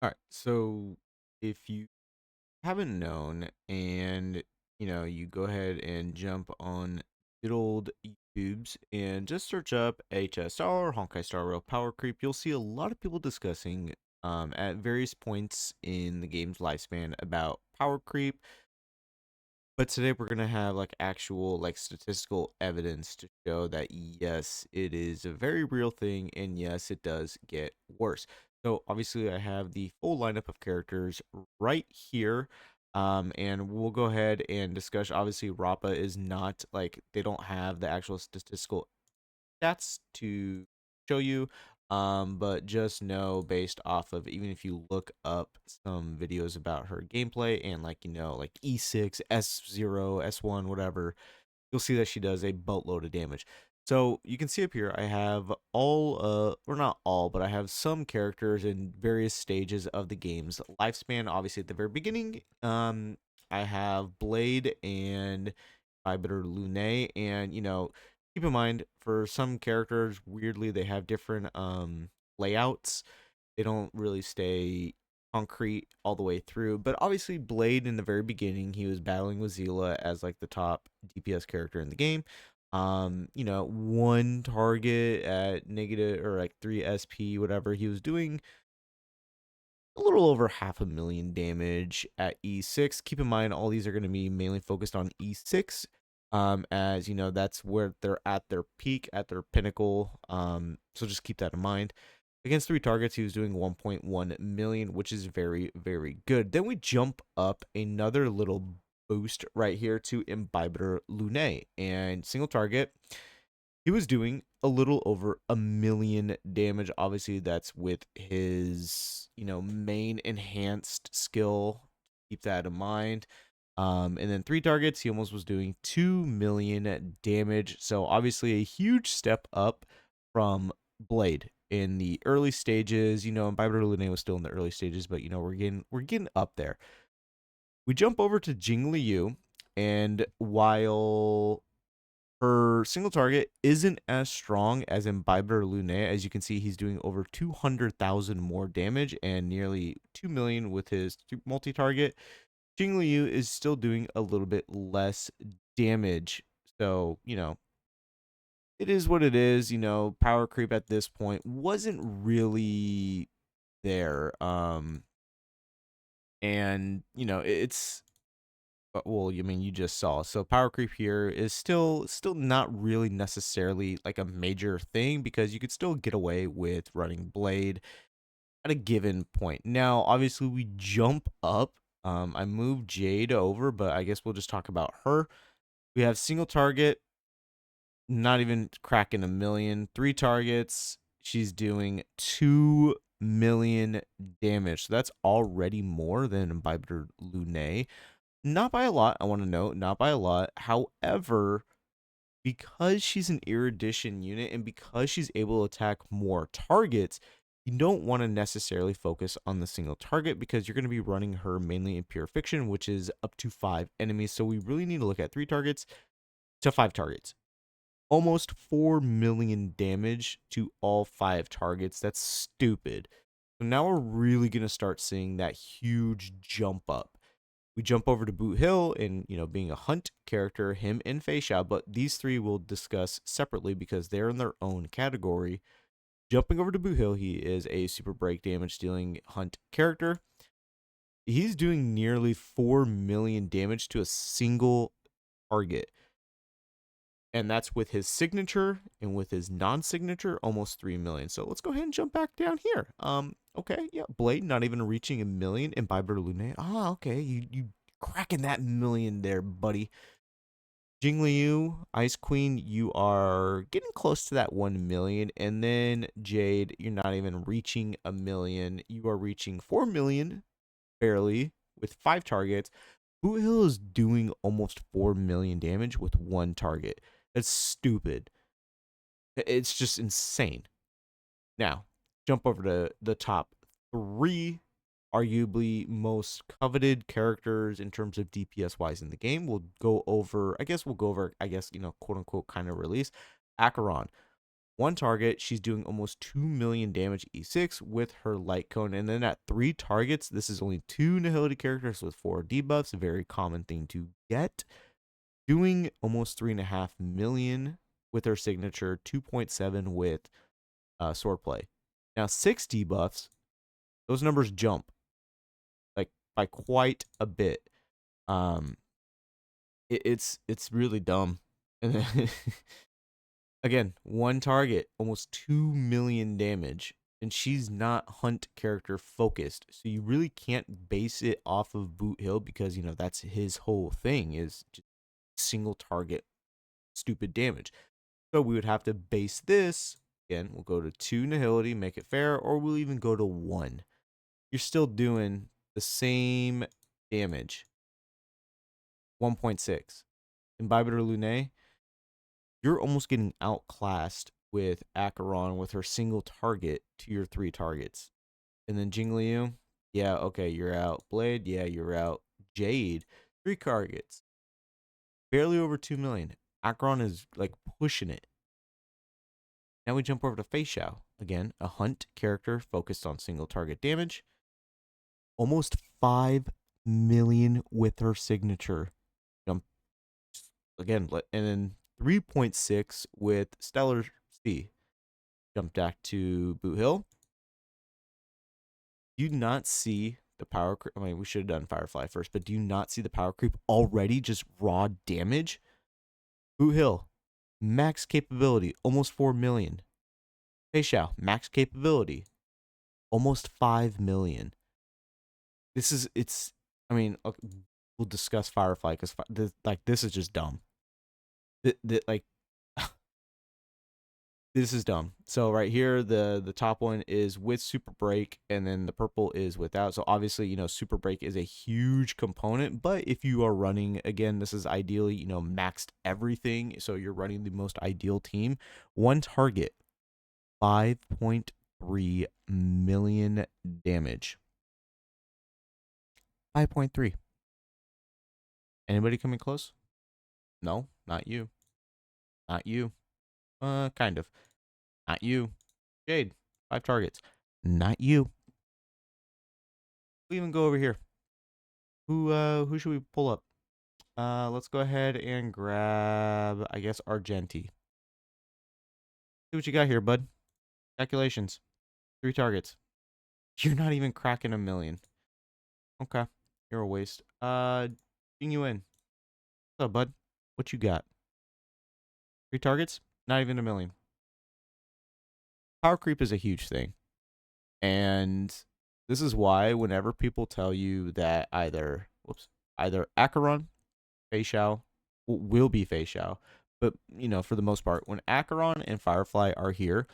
All right. So if you haven't known and you go ahead and jump on good old YouTubes and just search up HS Star, Honkai Star Rail Power Creep, you'll see a lot of people discussing at various points in the game's lifespan about power creep. But today we're gonna have like actual like statistical evidence to show that yes, it is a very real thing, and yes, it does get worse. So obviously, I have the full lineup of characters right here, and we'll go ahead and discuss. Obviously, Rappa is not like they don't have the actual statistical stats to show you. But just know based off of even if you look up some videos about her gameplay and like like E6, S0, S1, whatever, you'll see that she does a boatload of damage. So you can see up here I have all or not all, but I have some characters in various stages of the game's lifespan. Obviously at the very beginning, I have Blade and Ibiter Lune, and keep in mind for some characters, weirdly they have different layouts. They don't really stay concrete all the way through. But obviously, Blade in the very beginning, he was battling with Zila as like the top DPS character in the game. One target at negative or like 3 SP, whatever. He was doing a little over 500,000 damage at E6. Keep in mind, all these are going to be mainly focused on E6. As that's where they're at their peak, at their pinnacle. So just keep that in mind. Against 3 targets, he was doing 1.1 million, which is very, very good. Then we jump up another little boost right here to Imbiber Lune. And single target, he was doing a little over 1 million damage. Obviously, that's with his, main enhanced skill. Keep that in mind. And then 3 targets, he almost was doing 2 million damage. So obviously a huge step up from Blade in the early stages. And Bybert Lune was still in the early stages, but we're getting up there. We jump over to Jinglu, and while her single target isn't as strong as in Bybert Lune, as you can see, he's doing over 200,000 more damage and nearly 2 million with his multi-target. Jinglu is still doing a little bit less damage. So, it is what it is. Power creep at this point wasn't really there. And, it's well, you mean you just saw. So power creep here is still not really necessarily like a major thing because you could still get away with running Blade at a given point. Now, obviously, we jump up. I moved Jade over, but I guess we'll just talk about her. We have single target, not even cracking 1 million. 3 targets, she's doing 2 million damage. So that's already more than Bibiter Lune. Not by a lot, I want to note, not by a lot. However, because she's an erudition unit and because she's able to attack more targets, you don't want to necessarily focus on the single target because you're going to be running her mainly in pure fiction, which is up to 5 enemies. So we really need to look at 3 targets to 5 targets. Almost 4 million damage to all 5 targets. That's stupid. So now we're really going to start seeing that huge jump up. We jump over to Boot Hill and, being a hunt character, him and Feisha, but these three we'll discuss separately because they're in their own category. Jumping over to Boot Hill, he is a super break damage dealing hunt character. He's doing nearly 4 million damage to a single target. And that's with his signature and with his non-signature, almost 3 million. So let's go ahead and jump back down here. Okay, yeah, Blade not even reaching 1 million, and Bybert Lune. Okay, you cracking that million there, buddy. Jinglu, Ice Queen, you are getting close to that 1 million. And then Jade, you're not even reaching 1 million. You are reaching 4 million, barely, with 5 targets. Boot Hill is doing almost 4 million damage with 1 target. That's stupid. It's just insane. Now, jump over to the top 3 arguably most coveted characters in terms of DPS wise in the game. We'll go over, I guess, quote unquote, kind of release Acron. One target, she's doing almost 2 million damage E6 with her light cone. And then at 3 targets, this is only 2 nihility characters with 4 debuffs, a very common thing to get. Doing almost 3.5 million with her signature, 2.7 with swordplay. Now 6 debuffs, those numbers jump like by quite a bit. Um, it's really dumb. And then again, one target, almost 2 million damage, and she's not hunt character focused. So you really can't base it off of Boot Hill because, you know, that's his whole thing is just single target stupid damage. So we would have to base this, again, we'll go to 2 nihility, make it fair, or we'll even go to 1. You're still doing the same damage, 1.6. In Bibiter Lune, you're almost getting outclassed with Acron with her single target to your 3 targets. And then Jinglu, yeah, okay, you're out. Blade, yeah, you're out. Jade, 3 targets. Barely over 2 million. Acron is like pushing it. Now we jump over to Fei Xiao. Again, a hunt character focused on single target damage. Almost 5 million with her signature. Jump again, and then 3.6 with Stellar C. Jump back to Boot Hill. Do you not see the power creep? I mean, we should have done Firefly first, but do you not see the power creep already? Just raw damage. Boot Hill, max capability, almost 4 million. Fei Xiao, max capability, almost 5 million. It's. I mean, we'll discuss Firefly because this is just dumb. Like this is dumb. So right here, the top one is with super break, and then the purple is without. So obviously, you know, super break is a huge component. But if you are running, again, this is ideally, you know, maxed everything. So you're running the most ideal team. One target, 5.3 million damage. 5.3. Anybody coming close? No, not you. Not you. Kind of. Not you. Jade, 5 targets. Not you. We even go over here. Who should we pull up? Let's go ahead and grab, I guess, Argenti. See what you got here, bud. Calculations. 3 targets. You're not even cracking 1 million. Okay. You're a waste. Bring you in. What's up, bud? What you got? 3 targets? Not even 1 million. Power creep is a huge thing. And this is why whenever people tell you that either Acron, Fei Xiao, will be Fei Xiao, but, you know, for the most part, when Acron and Firefly are here,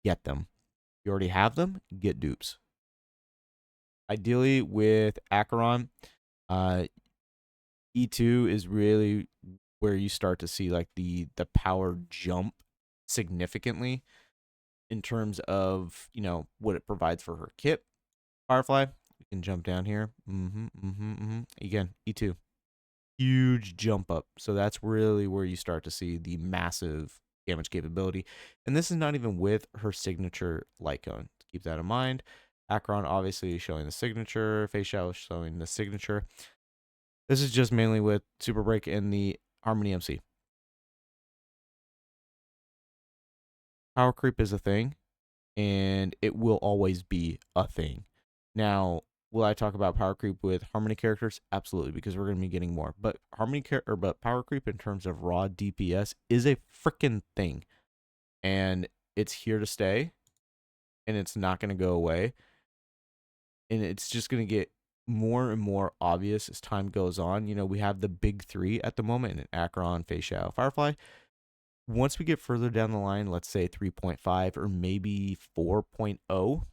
get them. You already have them, get dupes. Ideally with Acron, E2 is really where you start to see like the power jump significantly in terms of, you know, what it provides for her kit. Firefly, we can jump down here. Again, E2. Huge jump up. So that's really where you start to see the massive damage capability. And this is not even with her signature light cone. Keep that in mind. Acron obviously showing the signature. Fei Xiao showing the signature. This is just mainly with Super Break and the Harmony MC. Power creep is a thing, and it will always be a thing. Now, will I talk about power creep with Harmony characters? Absolutely, because we're going to be getting more. But but power creep in terms of raw DPS is a freaking thing, and it's here to stay, and it's not going to go away, and it's just going to get more and more obvious as time goes on. You know, we have the big 3 at the moment in Acron, Fei Xiao, Firefly. Once we get further down the line, let's say 3.5 or maybe 4.0,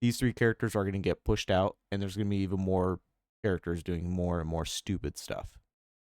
these 3 characters are going to get pushed out, and there's going to be even more characters doing more and more stupid stuff.